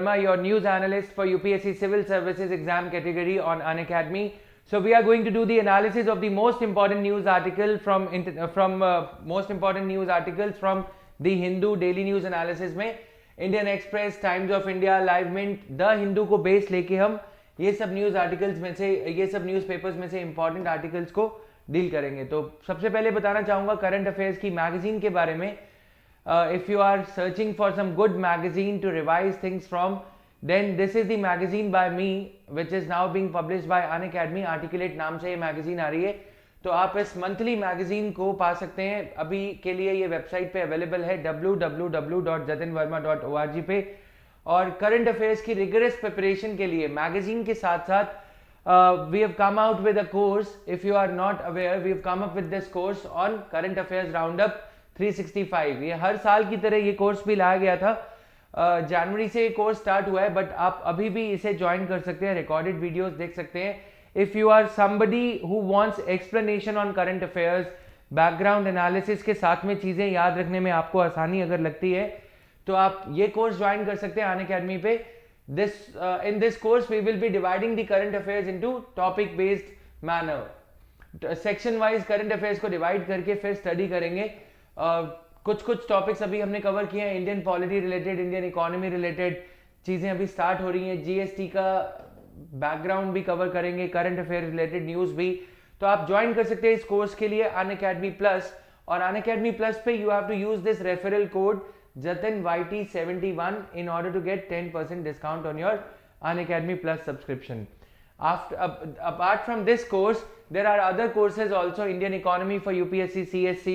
Your news analyst for UPSC Civil Services exam category on Unacademy. So we are going to do the analysis of the most important news article from most important news articles from the Hindu daily news analysis में Indian Express, Times of India, Live Mint, The Hindu को base लेके हम ये सब news articles में से ये सब न्यूज़ पेपर्स में से इंपॉर्टेंट आर्टिकल्स को डील करेंगे. तो सबसे पहले बताना चाहूँगा करंट अफेयर्स की मैगजीन के बारे में. If you are searching for some good magazine to revise things from, then this is the magazine by me which is now being published by Unacademy. Articulate नाम से ये मैगजीन आ रही है. तो आप इस मंथली मैगजीन को पा सकते हैं. अभी के लिए ये वेबसाइट पे अवेलेबल है www.jatinverma.org पे. और करंट अफेयर्स की रिगरस प्रिपरेशन के लिए मैगजीन के साथ साथ we have come out with a course. If you are not aware, we have come up with this course on current affairs roundup 365. ये हर साल की तरह ये कोर्स भी लाया गया था. जनवरी से ये कोर्स स्टार्ट हुआ है, बट आप अभी भी इसे ज्वाइन कर सकते हैं. रिकॉर्डेड वीडियोस देख सकते हैं. If you are somebody who wants explanation on current affairs, background analysis के साथ में चीजें याद रखने में आपको आसानी अगर लगती है तो आप ये कोर्स ज्वाइन कर सकते हैं अनअकैडमी पे. In this course we will be dividing the current affairs into topic based manner. Section wise current affairs को डिवाइड करके फिर स्टडी करेंगे. कुछ टॉपिक्स अभी हमने कवर किए हैं. Indian polity related, Indian economy related चीजें अभी स्टार्ट हो रही हैं. जीएसटी का बैकग्राउंड भी कवर करेंगे, करंट अफेयर रिलेटेड न्यूज भी. तो आप ज्वाइन कर सकते हैं इस कोर्स के लिए अनअकैडमी प्लस. और अनअकैडमी प्लस पे you have to use this referral code JatinYT71 in order to get 10% discount on your Unacademy Plus subscription. Apart from this course, there are other courses also. Indian Economy for UPSC, CSC.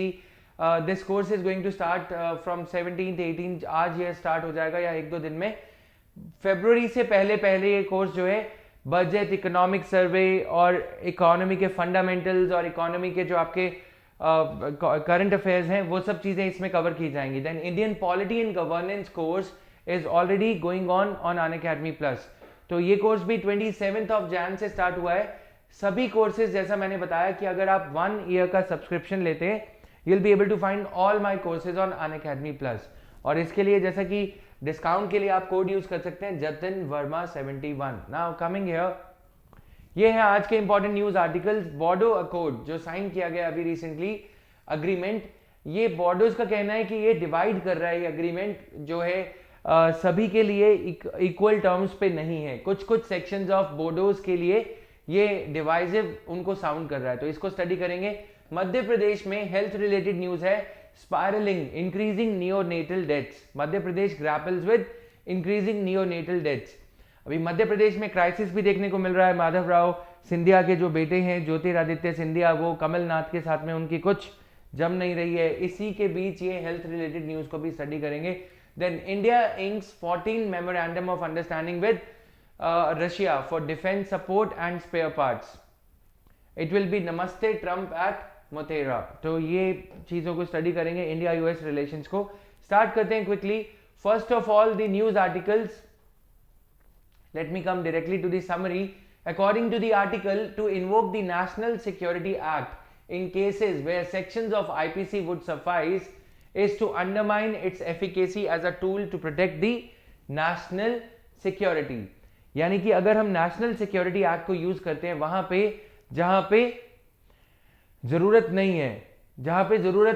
This course is going to start from 17th, 18th. आज ये start हो जाएगा या एक दो दिन में. फरवरी से पहले ये कोर्स जो है बजट, इकोनॉमिक सर्वे और इकोनॉमी के फंडामेंटल्स और इकोनॉमी के जो आपके करंट अफेयर्स हैं वो सब चीजें इसमें कवर की जाएंगी. Then Indian polity and governance course is already going on Unacademy plus. तो ये कोर्स भी 27th of Jan से स्टार्ट हुआ है. सभी कोर्सेज जैसा मैंने बताया कि अगर आप 1 year का सब्सक्रिप्शन लेते हैं you'll be able to find all my courses on Unacademy Plus. और इसके लिए जैसा कि डिस्काउंट के लिए आप कोड यूज कर सकते हैं JatinVerma71. नाउ कमिंग हियर, ये है आज के इंपॉर्टेंट न्यूज आर्टिकल्स. बॉर्डो अकॉर्ड जो साइन किया गया अभी रिसेंटली अग्रीमेंट, ये बॉर्डोज का कहना है कि ये डिवाइड कर रहा है. ये अग्रीमेंट जो है सभी के लिए इक्वल टर्म्स पे नहीं है. कुछ सेक्शंस ऑफ बोडोज के लिए ये डिवाइसिव उनको साउंड कर रहा है. तो इसको स्टडी करेंगे. मध्य प्रदेश में हेल्थ रिलेटेड न्यूज है. Spiraling increasing neonatal deaths. Madhya Pradesh grapples with increasing neonatal deaths. अभी मध्य प्रदेश में क्राइसिस भी देखने को मिल रहा है. माधवराव सिंधिया के जो बेटे हैं ज्योतिरादित्य सिंधिया, वो कमलनाथ के साथ में उनकी कुछ जम नहीं रही है. इसी के बीच ये हेल्थ रिलेटेड न्यूज को भी स्टडी करेंगे. Then India inks 14 memorandum of understanding with Russia for defence support and spare parts. It will be Namaste Trump at Motera. तो ये चीजों को स्टडी करेंगे, इंडिया यूएस रिलेशंस को. स्टार्ट करते हैं quickly. First of all the news articles. Let me come directly to the summary. According to the article, to invoke the National Security Act in cases where sections of IPC would suffice is to undermine its efficacy as a tool to protect the national security. यानी कि अगर हम National Security Act को use करते हैं वहां पे जहां पे जरूरत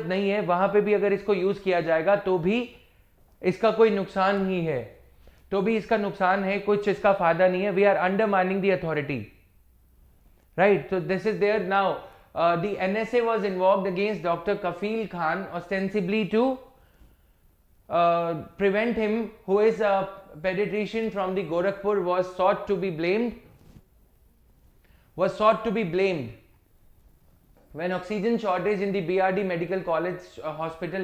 नहीं है वहां पे भी अगर इसको यूज किया जाएगा तो भी इसका कोई नुकसान ही है. तो भी इसका नुकसान है, कुछ इसका फायदा नहीं है. We are undermining the authority, right. So this is there. Now the NSA was involved against doctor Kafeel Khan ostensibly to prevent him, who is a pediatrician from the Gorakhpur, was sought to be blamed when oxygen shortage in the BRD Medical College hospital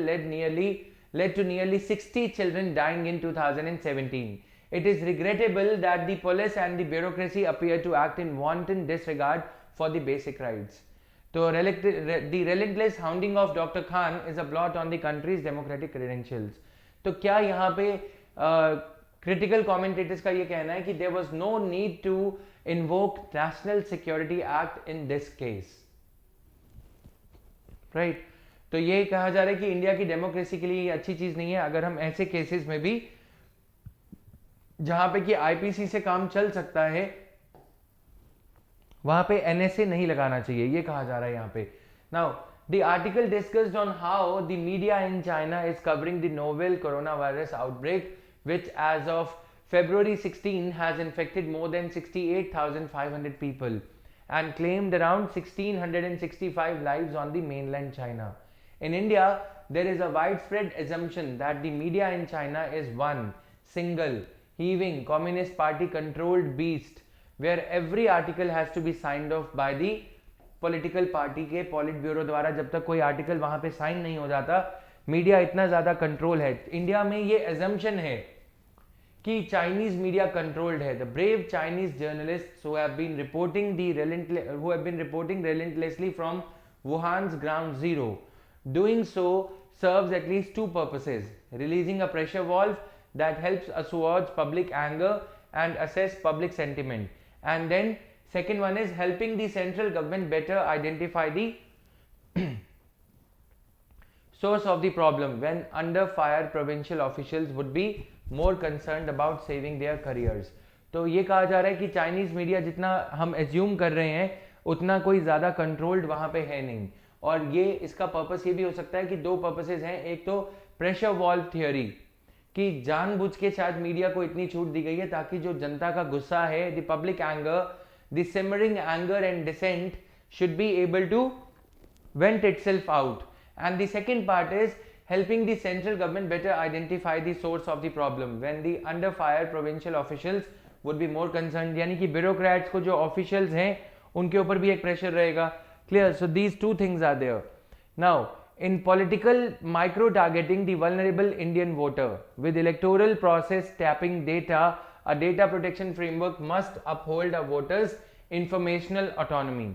led to nearly 60 children dying in 2017. It is regrettable that the police and the bureaucracy appear to act in wanton disregard for the basic rights. So, the relentless hounding of Dr. Khan is a blot on the country's democratic credentials. तो क्या यहाँ पे critical commentators का ये कहना है कि there was no need to invoke National Security Act in this case, right? तो ये कहा जा रहा है कि इंडिया की डेमोक्रेसी के लिए ये अच्छी चीज नहीं है अगर हम ऐसे केसेस में भी जहां पे कि आईपीसी से काम चल सकता है, वहां पे एनएसए नहीं लगाना चाहिए, ये कहा जा रहा है यहाँ पे. Now the article discussed on how the media in China is covering the novel coronavirus outbreak, which as of February 16 has infected more than 68,500 people and claimed around 1,665 lives on the mainland China. In India, there is a widespread assumption that the media in China is one single, heaving, Communist Party controlled beast where every article has to be signed off by the political party के पॉलिट bureau द्वारा. जब तक कोई article वहां पे sign नहीं हो जाता, मीडिया इतना ज्यादा कंट्रोल है. इंडिया में ये एजम्पशन है कि चाइनीज मीडिया कंट्रोल्ड है. The brave Chinese journalists who have been reporting relentlessly from Wuhan's ground zero. Doing so serves at least two purposes: releasing a pressure valve that helps assuage public anger and assess public sentiment, and then second one is helping the central government better identify the source of the problem. When under fire, provincial officials would be more concerned about saving their careers. तो ये कहा जा रहा है कि Chinese media जितना हम assume कर रहे हैं उतना कोई ज़्यादा कंट्रोल्ड वहाँ पे है नहीं. और ये इसका पर्पस ये भी हो सकता है कि दो पर्पसेज हैं. एक तो प्रेशर वॉल्व थियोरी, कि जानबूझ के शायद मीडिया को इतनी छूट दी गई है ताकि जो जनता का गुस्सा है, the public anger, the simmering anger and dissent should be able to vent itself out. And the second part is helping the central government better identify the source of the problem. When the under fire, provincial officials would be more concerned. यानी कि bureaucrats को जो officials हैं उनके ऊपर भी एक pressure रहेगा. Clear? So these two things are there. Now in political micro targeting the vulnerable Indian voter with electoral process tapping data, a data protection framework must uphold a voter's informational autonomy.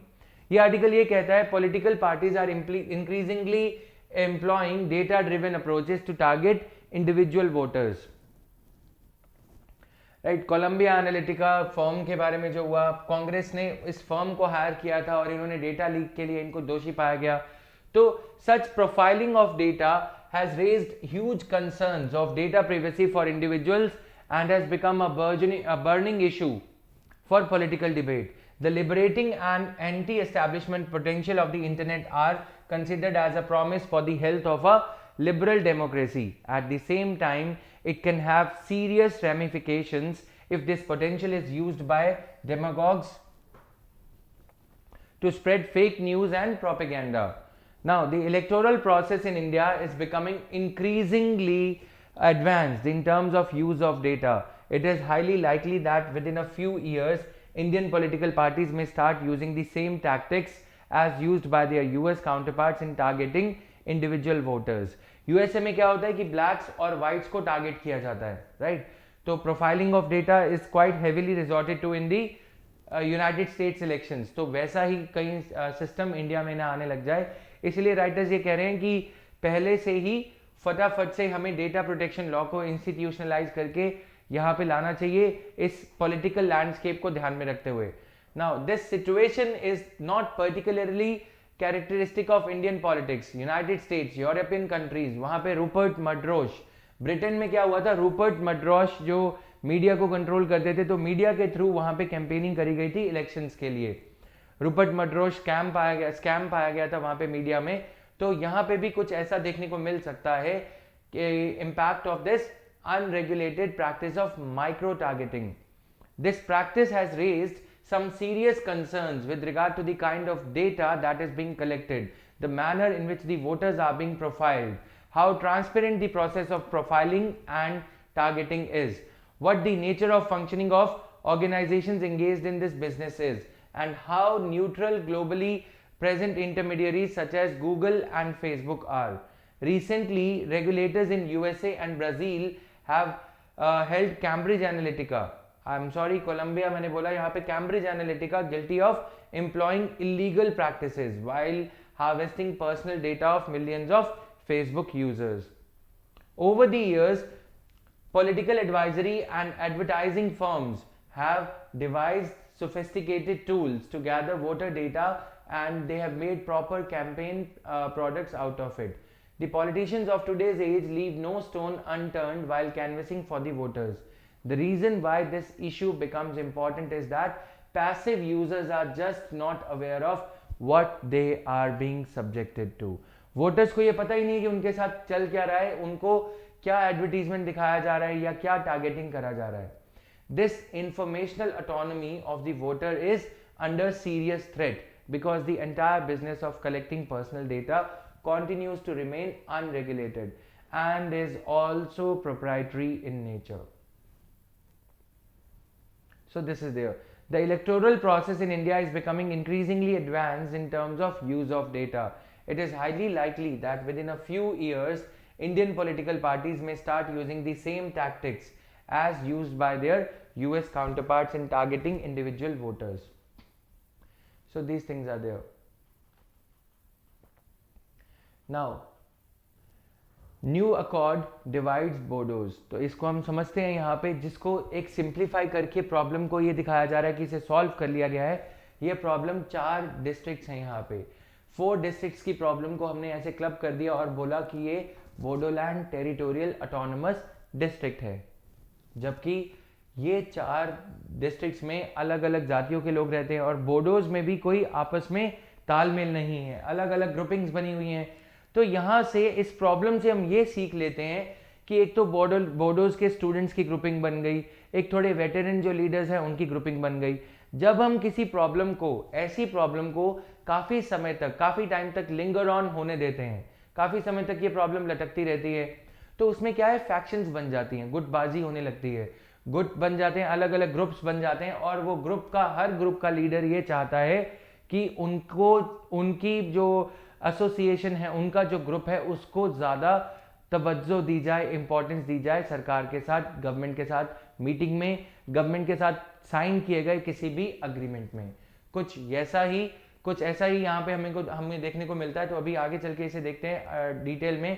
ये article ये कहता है political parties are increasingly employing data driven approaches to target individual voters. Right, Columbia Analytica firm के बारे में जो हुआ, कांग्रेस ने इस फर्म को हायर किया था और इन्होंने डेटा लीक के लिए इनको दोषी पाया गया. तो such profiling of data has raised huge concerns of data privacy for individuals and has become a burning issue for political debate. The liberating and anti-establishment potential of the internet are considered as a promise for the health of a liberal democracy. At the same time, it can have serious ramifications if this potential is used by demagogues to spread fake news and propaganda. Now, the electoral process in India is becoming increasingly advanced in terms of use of data. It is highly likely that within a few years, Indian political parties may start using the same tactics as used by their US counterparts in targeting individual voters. USA में क्या होता है कि blacks और whites को target किया जाता है, right? तो profiling of data is quite heavily resorted to in the United States elections. तो वैसा ही कहीं system इंडिया में ना आने लग जाए, इसलिए writers ये कह रहे हैं कि पहले से ही फटाफट से हमें डेटा प्रोटेक्शन लॉ को इंस्टीट्यूशनलाइज करके यहाँ पे लाना चाहिए इस पॉलिटिकल लैंडस्केप को ध्यान में रखते हुए. Now this situation is not particularly characteristic of Indian politics. United states, European countries, वहाँ पे रूपर्ट मड्रोश, ब्रिटेन में क्या हुआ था, रूपर्ट मड्रोश जो मीडिया को कंट्रोल करते थे, तो मीडिया के थ्रू वहाँ पे कैंपेनिंग करी गई थी इलेक्शंस के लिए. रूपर्ट मड्रोश स्कैम पाया गया था वहाँ पे मीडिया में. तो यहाँ पे भी कुछ ऐसा देखने को मिल सकता है कि impact of this unregulated practice of micro targeting. This practice has raised some serious concerns with regard to the kind of data that is being collected, the manner in which the voters are being profiled, how transparent the process of profiling and targeting is, what the nature of functioning of organizations engaged in this business is, and how neutral globally present intermediaries such as Google and Facebook are. Recently, regulators in USA and Brazil have held Cambridge Analytica, I'm sorry, Colombia मैंने बोला, यहाँ पे Cambridge Analytica guilty of employing illegal practices while harvesting personal data of millions of Facebook users. Over the years, political advisory and advertising firms have devised sophisticated tools to gather voter data and they have made proper campaign products out of it. The politicians of today's age leave no stone unturned while canvassing for the voters. The reason why this issue becomes important is that passive users are just not aware of what they are being subjected to. Voters को ये पता ही नहीं है कि उनके साथ चल क्या रहा है, उनको क्या एडवर्टीजमेंट दिखाया जा रहा है या क्या टारगेटिंग करा जा रहा है. This informational autonomy of the voter is under serious threat because the entire business of collecting personal data continues to remain unregulated and is also proprietary in nature. So this is there. The electoral process in India is becoming increasingly advanced in terms of use of data. It is highly likely that within a few years, Indian political parties may start using the same tactics as used by their US counterparts in targeting individual voters. So these things are there. Now, new accord divides Bodos, तो इसको हम समझते हैं यहाँ पे, जिसको एक simplify करके प्रॉब्लम को ये दिखाया जा रहा है कि इसे सॉल्व कर लिया गया है. ये प्रॉब्लम 4 डिस्ट्रिक्ट्स हैं यहाँ पे. 4 डिस्ट्रिक्ट्स की प्रॉब्लम को हमने ऐसे क्लब कर दिया और बोला कि ये बोडोलैंड टेरिटोरियल ऑटोनमस डिस्ट्रिक्ट है, जबकि ये 4 डिस्ट्रिक्ट्स में अलग अलग जातियों के लोग रहते हैं और बोडोज में भी कोई आपस में तालमेल नहीं है, अलग अलग ग्रुपिंग्स बनी हुई हैं. तो यहाँ से इस प्रॉब्लम से हम ये सीख लेते हैं कि एक तो बोडोज के स्टूडेंट्स की ग्रुपिंग बन गई, एक थोड़े वेटरन जो लीडर्स हैं उनकी ग्रुपिंग बन गई. जब हम किसी प्रॉब्लम को, ऐसी प्रॉब्लम को काफ़ी समय तक, काफ़ी टाइम तक लिंगर ऑन होने देते हैं, काफ़ी समय तक ये प्रॉब्लम लटकती रहती है, तो उसमें क्या है, फैक्शंस बन जाती हैं, गुटबाजी होने लगती है, गुट बन जाते हैं, अलग अलग ग्रुप्स बन जाते हैं और वो ग्रुप का, हर ग्रुप का लीडर ये चाहता है कि उनको, उनकी जो एसोसिएशन है, उनका जो ग्रुप है, उसको ज़्यादा तवज्जो दी जाए, इंपॉर्टेंस दी जाए सरकार के साथ, गवर्नमेंट के साथ, मीटिंग में, गवर्नमेंट के साथ साइन किए गए किसी भी अग्रीमेंट में. कुछ ऐसा ही यहाँ पे हमें देखने को मिलता है. तो अभी आगे चल के इसे देखते हैं डिटेल में.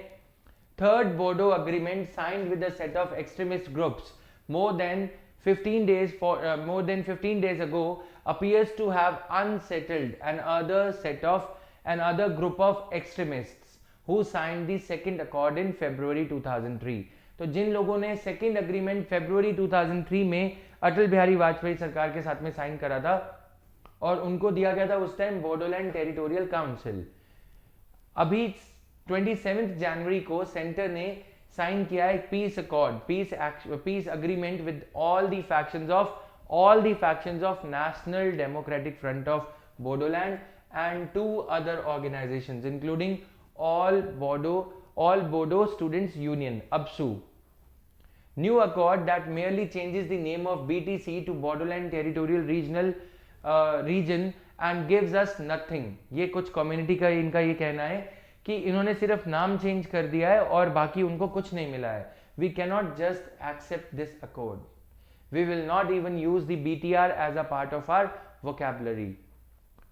Third Bodo agreement signed with a set of extremist groups more than 15 days ago appears to have unsettled another group of extremists who signed the second accord in February 2003. तो जिन लोगों ने सेकेंड अग्रीमेंट फरवरी 2003 में अटल बिहारी वाजपेयी सरकार के साथ में sign करा था और उनको दिया गया था उस टाइम बोडोलैंड टेरिटोरियल काउंसिल. अभी 27 जनवरी को सेंटर ने साइन किया है peace accord, piece agreement with all the factions of national democratic front of Bodoland and 2 other organizations including all Bodo Students Union (ABSU). New accord that merely changes the name of BTC to Bodoland Territorial Region and gives us nothing. ये कुछ community का इनका ये कहना है कि इन्होंने सिर्फ नाम चेंज कर दिया है और बाकी उनको कुछ नहीं मिला है. We cannot just accept this accord. We will not even use the BTR as a part of our vocabulary.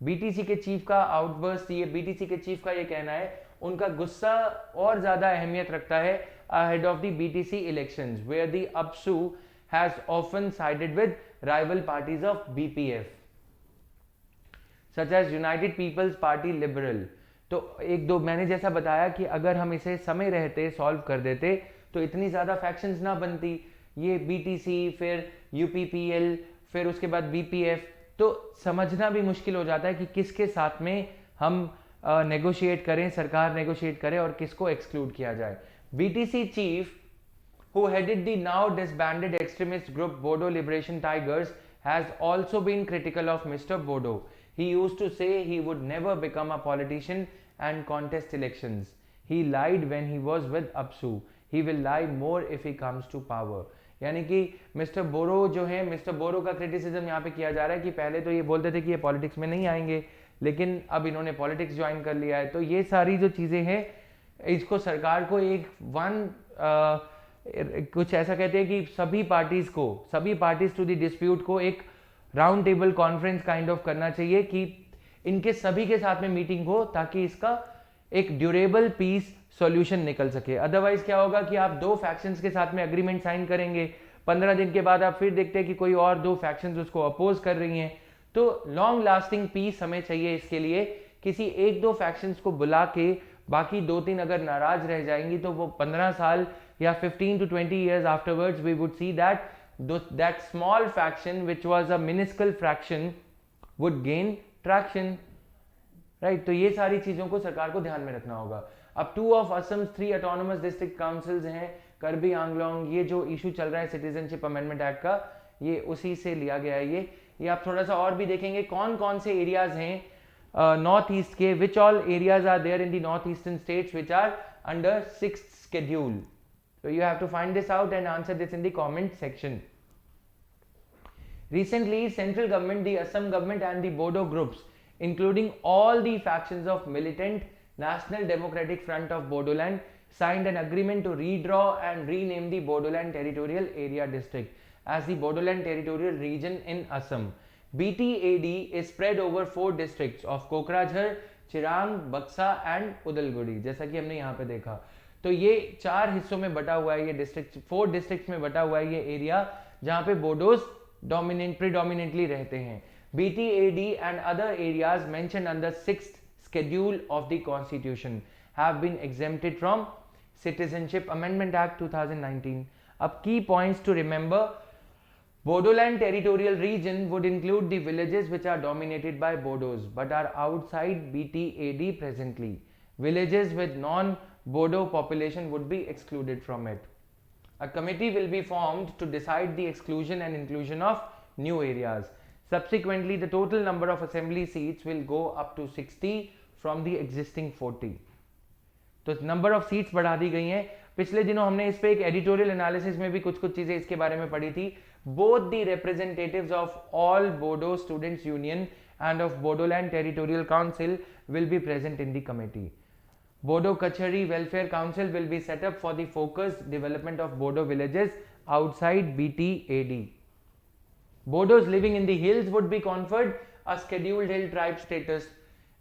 BTC के चीफ का आउटबर्स्ट, ये BTC के चीफ का ये कहना है, उनका गुस्सा और ज्यादा अहमियत रखता है ahead of the BTC elections where the ABSU has often sided with rival parties of BPF such as United People's Party Liberal. तो एक दो मैंने जैसा बताया कि अगर हम इसे समय रहते सॉल्व कर देते तो इतनी ज़्यादा फैक्शंस ना बनती. ये BTC, फिर UPPL, फिर उसके बाद BPF, तो समझना भी मुश्किल हो जाता है कि किसके साथ में हम नेगोशिएट करें, सरकार नेगोशिएट करे और किसको एक्सक्लूड किया जाए. BTC chief who headed the now disbanded extremist group Bodo Liberation Tigers has also been critical of Mr. Bodo. He used to say he would never become a politician and contest elections. He lied when he was with ABSU. He will lie more if he comes to power. यानी कि mister बोरो जो है, mister बोरो का criticism यहाँ पे किया जा रहा है कि पहले तो ये बोलते थे कि ये पॉलिटिक्स में नहीं आएंगे, लेकिन अब इन्होंने पॉलिटिक्स ज्वाइन कर लिया है. तो ये सारी जो चीज़ें हैं, इसको सरकार को कुछ ऐसा कहते हैं कि सभी पार्टीज टू द डिस्प्यूट को एक round table conference kind of करना चाहिए कि इनके सभी के साथ में मीटिंग हो ताकि इसका एक ड्यूरेबल पीस सॉल्यूशन निकल सके. अदरवाइज क्या होगा कि आप 2 फैक्शंस के साथ में अग्रीमेंट साइन करेंगे, 15 दिन के बाद आप फिर देखते हैं कि कोई और 2 फैक्शंस उसको अपोज कर रही हैं. तो लॉन्ग लास्टिंग पीस हमें चाहिए. इसके लिए किसी 1-2 फैक्शंस को बुला के बाकी 2-3 अगर नाराज रह जाएंगी तो वो 15 साल या 15 to 20 years afterwards we would see that that small faction which was a minuscule fraction would gain traction. Right तो ये सारी चीजों को सरकार को ध्यान में रखना होगा. अब 2 of Assams 3 autonomous district councils हैं, करबी आंगलोंग. ये जो इशू चल रहा है सिटीजनशिप अमेंडमेंट एक्ट का, ये उसी से लिया गया है. ये आप थोड़ा सा और भी देखेंगे कौन कौन से एरियाज हैं नॉर्थ ईस्ट के, which all areas are there in the north eastern states which are under 6th schedule. So you have to find this out and answer this in the comment section. Recently, central government, the Assam government and the Bodo groups, including all the factions of militant National Democratic Front of Bodoland, signed an agreement to redraw and rename the Bodoland Territorial Area District as the Bodoland Territorial Region in Assam. BTAD is spread over 4 districts of Kokrajhar, Chirang, बक्सा and Udalguri, जैसा कि हमने यहाँ पे देखा. तो ये 4 हिस्सों में बटा हुआ है ये डिस्ट्रिक्ट, 4 डिस्ट्रिक्ट्स में बटा हुआ है ये एरिया जहाँ पे बोडोज प्रीडोमिनेंटली रहते हैं. BTAD and other areas mentioned under 6th schedule of the Constitution have been exempted from Citizenship Amendment Act 2019. अब key points to remember: Bodoland Territorial Region would include the villages which are dominated by Bodos but are outside BTAD presently. Villages with non-Bodo population would be excluded from it. A committee will be formed to decide the exclusion and inclusion of new areas. Subsequently, the total number of assembly seats will go up to 60 from the existing 40. तो number of seats बढ़ा दी गई हैं. पिछले दिनों हमने इस पे एक एडिटोरियल एनालिसिस में भी कुछ चीजें इसके बारे में पढ़ी थी. Both the representatives of all Bodo Students Union and of Bodoland Territorial Council will be present in the committee. Bodo Kachari Welfare Council will be set up for the focused development of Bodo villages outside BTAD. Bodos living in the hills would be conferred a scheduled hill tribe status,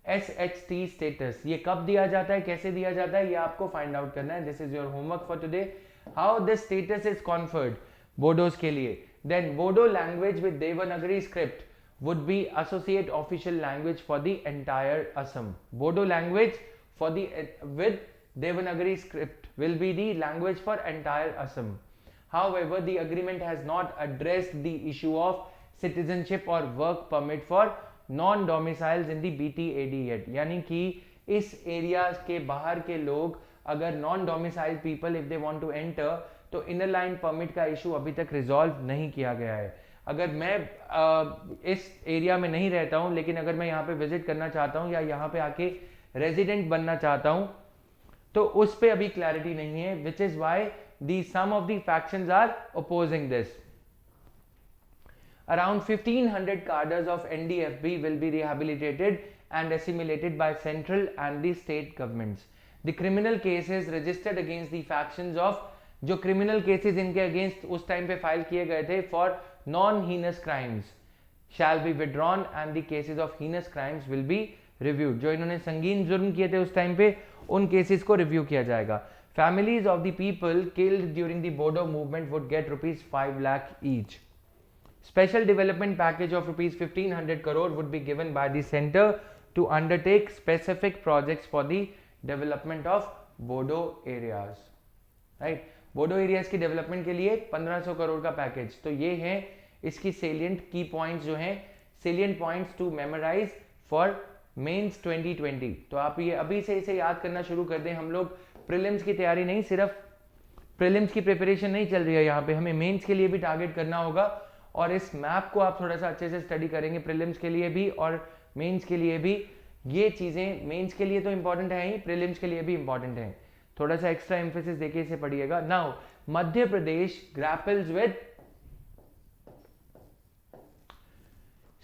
SHT status. ये कब दिया जाता है, कैसे दिया जाता है, ये आपको फाइंड आउट करना है. This is your homework for today. How this status is conferred Bodos के लिए. Then Bodo language with Devanagari script would be associate official language for the entire Assam. Bodo language for the with Devanagari script will be the language for entire Assam. However, the agreement has not addressed the issue of citizenship or work permit for non-domiciles in the BTAD yet. यानी कि इस area के बाहर के लोग अगर non domicile people if they want to enter, तो inner line permit का इशू अभी तक रिजॉल्व नहीं किया गया है. अगर मैं इस एरिया में नहीं रहता हूं लेकिन अगर मैं यहाँ पे विजिट करना चाहता हूं या यहाँ पे आके रेजिडेंट बनना चाहता हूं, तो उस पे अभी क्लैरिटी नहीं है, which is why the some of the factions are opposing this. Around 1500 cadres of NDFB will be rehabilitated and assimilated by central and the state governments. The criminal cases registered against the factions of, जो criminal cases इनके against उस time पे file किए गए थे for non heinous crimes, shall be withdrawn and the cases of heinous crimes will be reviewed. जो इन्होंने संगीन जुर्म किए थे उस टाइम पे, उन केसेस को रिव्यू किया जाएगा. Families of the people killed during the Bodo movement would get ₹5 lakh each. Special development package of ₹1500 crore would be given by the center to undertake specific projects for the development of Bodo areas. Right? Bodo areas की development के लिए 1500 करोड़ का package. तो ये है इसकी salient की points जो हैं, salient points to memorise for mains 2020. तो आप ये अभी से इसे याद करना शुरू कर दें. हम लोग प्रीलिम्स की तैयारी नहीं, सिर्फ प्रीलिम्स की प्रिपरेशन नहीं चल रही है यहाँ पे, हमें मेंस के लिए भी टारगेट करना होगा. और इस मैप को आप थोड़ा सा अच्छे से स्टडी करेंगे प्रीलिम्स के लिए भी और मेंस के लिए भी. ये चीजें मेंस के लिए तो इंपॉर्टेंट है ही, प्रीलिम्स के लिए भी इंपॉर्टेंट है. थोड़ा सा एक्स्ट्रा एम्फेसिस देके इसे पढ़िएगा. Now Madhya Pradesh grapples with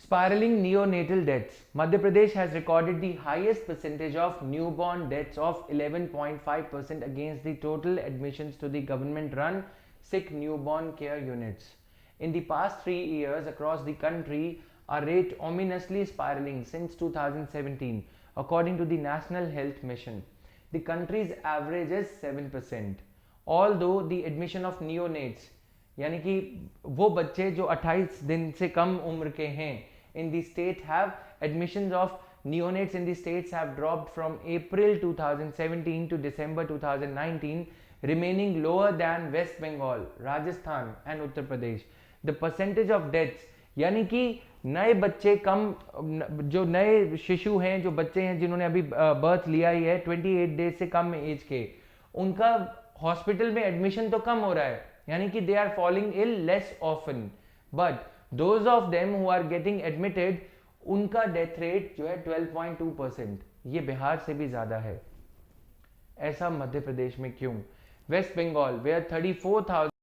spiraling neonatal deaths. Madhya Pradesh has recorded the highest percentage of newborn deaths of 11.5% against the total admissions to the government-run sick newborn care units. In the past 3 years across the country, a rate ominously spiraling since 2017, according to the National Health Mission. The country's average is 7%. Although the admission of neonates, यानी कि वो बच्चे जो 28 दिन से कम उम्र के हैं, in the state have admissions of neonates in the states have dropped from April 2017 to December 2019, remaining lower than West Bengal, Rajasthan and Uttar Pradesh. The percentage of deaths, यानी कि नए बच्चे कम, जो नए शिशु हैं, जो बच्चे हैं जिन्होंने अभी बर्थ लिया ही है 28 डेज से कम एज के, उनका हॉस्पिटल में एडमिशन तो कम हो रहा है, यानी कि they are falling ill less often, but those of them who are getting admitted, उनका डेथ रेट जो है 12.2%, ये बिहार से भी ज्यादा है। ऐसा मध्य प्रदेश में क्यों? Waste Bengal where 34,000